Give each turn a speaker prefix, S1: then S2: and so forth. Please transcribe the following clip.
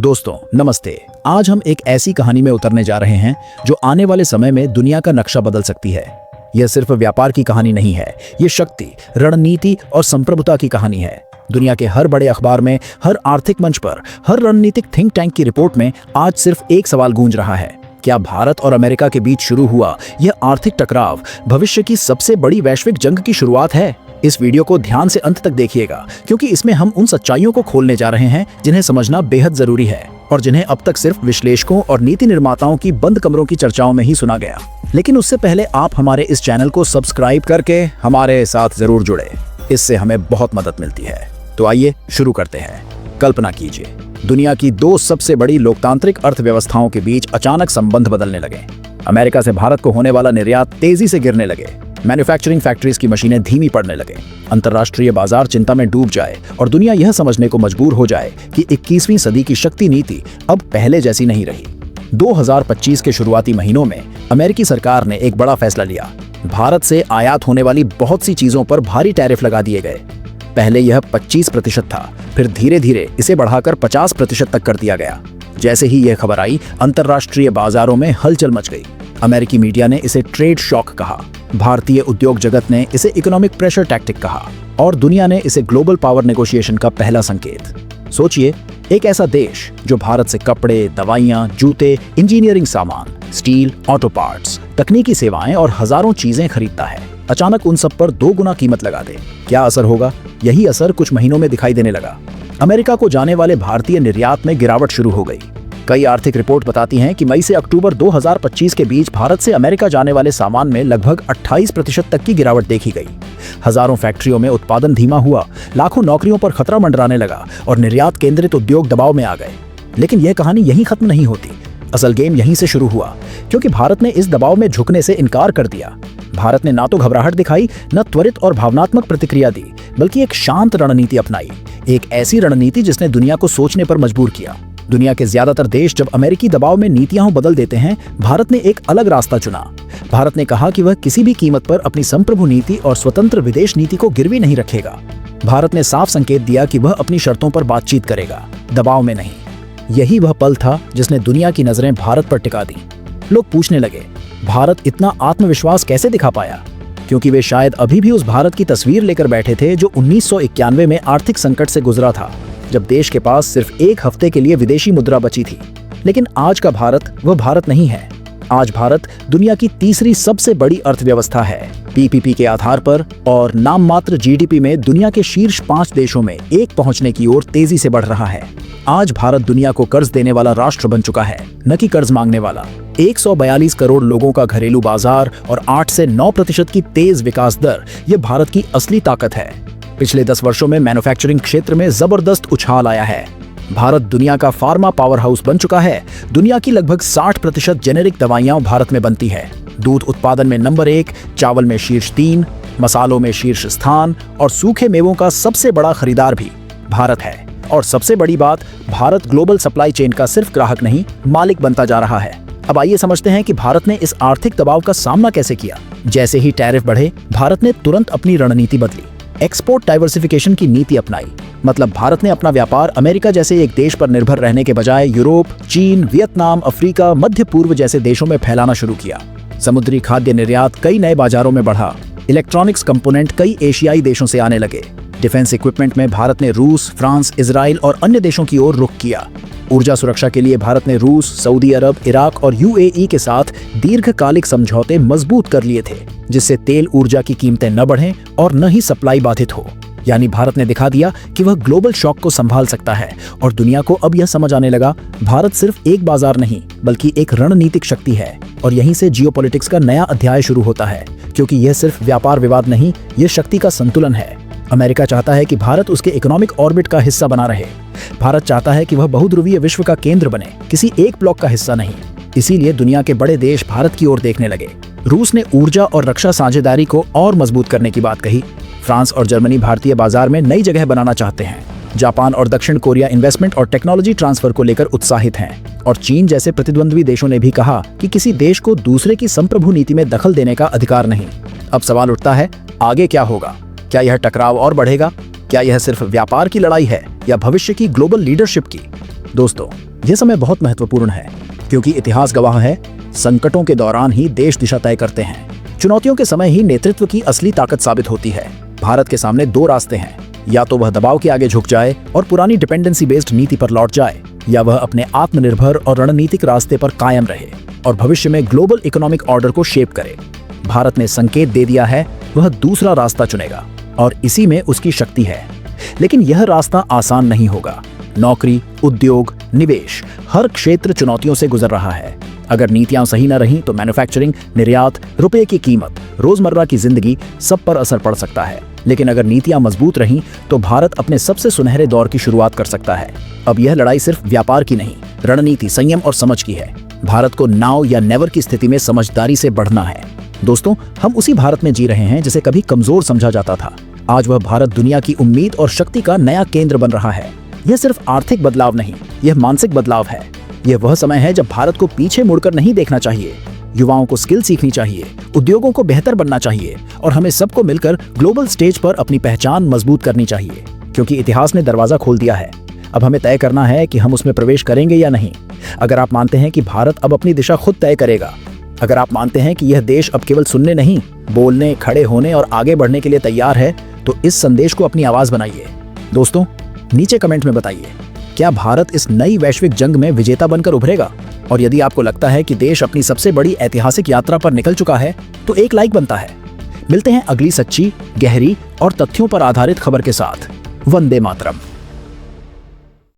S1: दोस्तों नमस्ते। आज हम एक ऐसी कहानी में उतरने जा रहे हैं जो आने वाले समय में दुनिया का नक्शा बदल सकती है। यह सिर्फ व्यापार की कहानी नहीं है, ये शक्ति, रणनीति और संप्रभुता की कहानी है। दुनिया के हर बड़े अखबार में, हर आर्थिक मंच पर, हर रणनीतिक थिंक टैंक की रिपोर्ट में आज सिर्फ एक सवाल गूंज रहा है, क्या भारत और अमेरिका के बीच शुरू हुआ यह आर्थिक टकराव भविष्य की सबसे बड़ी वैश्विक जंग की शुरुआत है? इस वीडियो को ध्यान से अंत तक देखिएगा, क्योंकि इसमें हम उन सच्चाइयों को खोलने जा रहे हैं जिन्हें समझना बेहद जरूरी है और जिन्हें अब तक सिर्फ विश्लेषकों और नीति निर्माताओं की बंद कमरों की चर्चाओं में ही सुना गया। लेकिन उससे पहले आप हमारे इस चैनल को सब्सक्राइब करके हमारे साथ जरूर जुड़े, इससे हमें बहुत मदद मिलती है। तो आइए शुरू करते हैं। कल्पना कीजिए, दुनिया की दो सबसे बड़ी लोकतांत्रिक अर्थव्यवस्थाओं के बीच अचानक संबंध बदलने लगे। अमेरिका से भारत को होने वाला निर्यात तेजी से गिरने लगे, मैन्युफैक्चरिंग फैक्ट्रीज की मशीनें धीमी पड़ने लगे, अंतर्राष्ट्रीय बाजार चिंता में डूब जाए और दुनिया यह समझने को मजबूर हो जाए कि 21वीं सदी की शक्ति नीति अब पहले जैसी नहीं रही। 2025 के शुरुआती महीनों में अमेरिकी सरकार ने एक बड़ा फैसला लिया। भारत से आयात होने वाली बहुत सी चीजों पर भारी टैरिफ लगा दिए गए। पहले यह 25% था, फिर धीरे धीरे इसे बढ़ाकर 50% तक कर दिया गया। जैसे ही यह खबर आई, अंतर्राष्ट्रीय बाजारों में हलचल मच गई। अमेरिकी मीडिया ने इसे ट्रेड शॉक कहा, भारतीय उद्योग जगत ने इसे इकोनॉमिक प्रेशर टैक्टिक कहा और दुनिया ने इसे ग्लोबल पावर नेगोशिएशन का पहला संकेत। सोचिए, एक ऐसा देश जो भारत से कपड़े, दवाइयां, जूते, इंजीनियरिंग सामान, स्टील, ऑटो पार्ट्स, तकनीकी सेवाएं और हजारों चीजें खरीदता है, अचानक उन सब पर 2 गुना कीमत लगा दे। क्या असर होगा? यही असर कुछ महीनों में दिखाई देने लगा। अमेरिका को जाने वाले भारतीय निर्यात में गिरावट शुरू हो गई। कई आर्थिक रिपोर्ट बताती हैं कि मई से अक्टूबर 2025 के बीच भारत से अमेरिका जाने वाले सामान में लगभग 28% तक की गिरावट देखी गई। हजारों फैक्ट्रियों में उत्पादन धीमा हुआ, लाखों नौकरियों पर खतरा मंडराने लगा और निर्यात केंद्रित उद्योग दबाव में आ गए। लेकिन यह कहानी यहीं खत्म नहीं होती। असल गेम यहीं से शुरू हुआ, क्योंकि भारत ने इस दबाव में झुकने से इनकार कर दिया। भारत ने ना तो घबराहट दिखाई, न त्वरित और भावनात्मक प्रतिक्रिया दी, बल्कि एक शांत रणनीति अपनाई। एक ऐसी रणनीति जिसने दुनिया को सोचने पर मजबूर किया। दुनिया के ज्यादातर देश जब अमेरिकी दबाव में नीतियां बदल देते हैं, भारत ने एक अलग रास्ता चुना। भारत ने कहा कि वह किसी भी कीमत पर अपनी संप्रभु नीति और स्वतंत्र विदेश नीति को गिरवी नहीं रखेगा। भारत ने साफ संकेत दिया कि वह अपनी शर्तों पर बातचीत करेगा, दबाव में नहीं। यही वह पल था जिसने दुनिया की नजरें भारत पर टिका दी। लोग पूछने लगे, भारत इतना आत्मविश्वास कैसे दिखा पाया? क्योंकि वे शायद अभी भी उस भारत की तस्वीर लेकर बैठे थे जो 1991 में आर्थिक संकट से गुजरा था, जब देश के पास सिर्फ एक हफ्ते के लिए विदेशी मुद्रा बची थी। लेकिन आज का भारत वह भारत नहीं है। आज भारत दुनिया की तीसरी सबसे बड़ी अर्थव्यवस्था है, पीपीपी के आधार पर, और नाम मात्र जीडीपी में दुनिया के शीर्ष 5 देशों में एक पहुंचने की ओर तेजी से बढ़ रहा है। आज भारत दुनिया को कर्ज देने वाला राष्ट्र बन चुका है, न कि कर्ज मांगने वाला। 142 करोड़ लोगों का घरेलू बाजार और 8 से 9% की तेज विकास दर, यह भारत की असली ताकत है। पिछले 10 वर्षों में मैन्युफैक्चरिंग क्षेत्र में जबरदस्त उछाल आया है। भारत दुनिया का फार्मा पावर हाउस बन चुका है। दुनिया की लगभग 60% जेनेरिक दवाइयां भारत में बनती है। दूध उत्पादन में नंबर 1, चावल में शीर्ष 3, मसालों में शीर्ष स्थान और सूखे मेवों का सबसे बड़ा खरीदार भी भारत है। और सबसे बड़ी बात, भारत ग्लोबल सप्लाई चेन का सिर्फ ग्राहक नहीं, मालिक बनता जा रहा है। अब आइए समझते हैं कि भारत ने इस आर्थिक दबाव का सामना कैसे किया। जैसे ही टैरिफ बढ़े, भारत ने तुरंत अपनी रणनीति बदली। एक्सपोर्ट डाइवर्सिफिकेशन की नीति अपनाई। मतलब भारत ने अपना व्यापार अमेरिका जैसे एक देश पर निर्भर रहने के बजाय यूरोप, चीन, वियतनाम, अफ्रीका, मध्य पूर्व जैसे देशों में फैलाना शुरू किया। समुद्री खाद्य निर्यात कई नए बाजारों में बढ़ा। इलेक्ट्रॉनिक्स कंपोनेंट कई एशियाई देशों से आने लगे। डिफेंस इक्विपमेंट में भारत ने रूस, फ्रांस, इजराइल और अन्य देशों की ओर रुख किया। ऊर्जा सुरक्षा के लिए भारत ने रूस, सऊदी अरब, इराक और यूएई के साथ दीर्घकालिक समझौते मजबूत कर लिए थे, जिससे तेल ऊर्जा की कीमतें न बढ़ें और न ही सप्लाई बाधित हो। यानी भारत ने दिखा दिया कि वह ग्लोबल शॉक को संभाल सकता है और दुनिया को अब यह समझ आने लगा, भारत सिर्फ एक बाजार नहीं बल्कि एक रणनीतिक शक्ति है। और यहीं से जियोपॉलिटिक्स का नया अध्याय शुरू होता है, क्योंकि यह सिर्फ व्यापार विवाद नहीं, यह शक्ति का संतुलन है। अमेरिका चाहता है कि भारत उसके इकोनॉमिक ऑर्बिट का हिस्सा बना रहे। भारत चाहता है कि वह बहुध्रुवीय विश्व का केंद्र बने, किसी एक ब्लॉक का हिस्सा नहीं। इसीलिए दुनिया के बड़े देश भारत की ओर देखने लगे। रूस ने ऊर्जा और रक्षा साझेदारी को और मजबूत करने की बात कही। फ्रांस और जर्मनी भारतीय बाजार में नई जगह बनाना चाहते हैं। जापान और दक्षिण कोरिया इन्वेस्टमेंट और टेक्नोलॉजी ट्रांसफर को लेकर उत्साहित हैं। और चीन जैसे प्रतिद्वंद्वी देशों ने भी कहा कि किसी देश को दूसरे की संप्रभु नीति में दखल देने का अधिकार नहीं। अब सवाल उठता है, आगे क्या होगा? क्या यह टकराव और बढ़ेगा? क्या यह सिर्फ व्यापार की लड़ाई है या भविष्य की ग्लोबल लीडरशिप की? दोस्तों, यह समय बहुत महत्वपूर्ण है क्योंकि इतिहास गवाह है, संकटों के दौरान ही देश दिशा तय करते हैं। चुनौतियों के समय ही नेतृत्व की असली ताकत साबित होती है। भारत के सामने दो रास्ते हैं, या तो वह दबाव के आगे झुक जाए और पुरानी डिपेंडेंसी बेस्ड नीति पर लौट जाए, या वह अपने आत्मनिर्भर और रणनीतिक रास्ते पर कायम रहे और भविष्य में ग्लोबल इकोनॉमिक ऑर्डर को शेप करे। भारत ने संकेत दे दिया है, वह दूसरा रास्ता चुनेगा और इसी में उसकी शक्ति है। लेकिन यह रास्ता आसान नहीं होगा। नौकरी, उद्योग, निवेश, हर क्षेत्र चुनौतियों से गुजर रहा है। अगर नीतियां सही न रहीं तो मैन्युफैक्चरिंग, निर्यात, रुपए की कीमत, रोजमर्रा की जिंदगी, सब पर असर पड़ सकता है। लेकिन अगर नीतियां मजबूत रहीं तो भारत अपने सबसे सुनहरे दौर की शुरुआत कर सकता है। अब यह लड़ाई सिर्फ व्यापार की नहीं, रणनीति, संयम और समझ की है। भारत को नाउ या नेवर की स्थिति में समझदारी से बढ़ना है। दोस्तों, हम उसी भारत में जी रहे हैं जिसे कभी कमजोर समझा जाता था। आज वह भारत दुनिया की उम्मीद और शक्ति का नया केंद्र बन रहा है। यह सिर्फ आर्थिक बदलाव नहीं, यह मानसिक बदलाव है। यह वह समय है जब भारत को पीछे मुड़कर नहीं देखना चाहिए। युवाओं को स्किल सीखनी चाहिए, उद्योगों को बेहतर बनना चाहिए और हमें सबको मिलकर ग्लोबल स्टेज पर अपनी पहचान मजबूत करनी चाहिए। क्योंकि इतिहास ने दरवाजा खोल दिया है, अब हमें तय करना है कि हम उसमें प्रवेश करेंगे या नहीं। अगर आप मानते हैं कि भारत अब अपनी दिशा खुद तय करेगा, अगर आप मानते हैं कि यह देश अब केवल सुनने नहीं, बोलने, खड़े होने और आगे बढ़ने के लिए तैयार है, तो इस संदेश को अपनी आवाज बनाइए। दोस्तों, नीचे कमेंट में बताइए, क्या भारत इस नई वैश्विक जंग में विजेता बनकर उभरेगा? और यदि आपको लगता है कि देश अपनी सबसे बड़ी ऐतिहासिक यात्रा पर निकल चुका है, तो एक लाइक बनता है। मिलते हैं अगली सच्ची, गहरी और तथ्यों पर आधारित खबर के साथ। वंदे मातरम।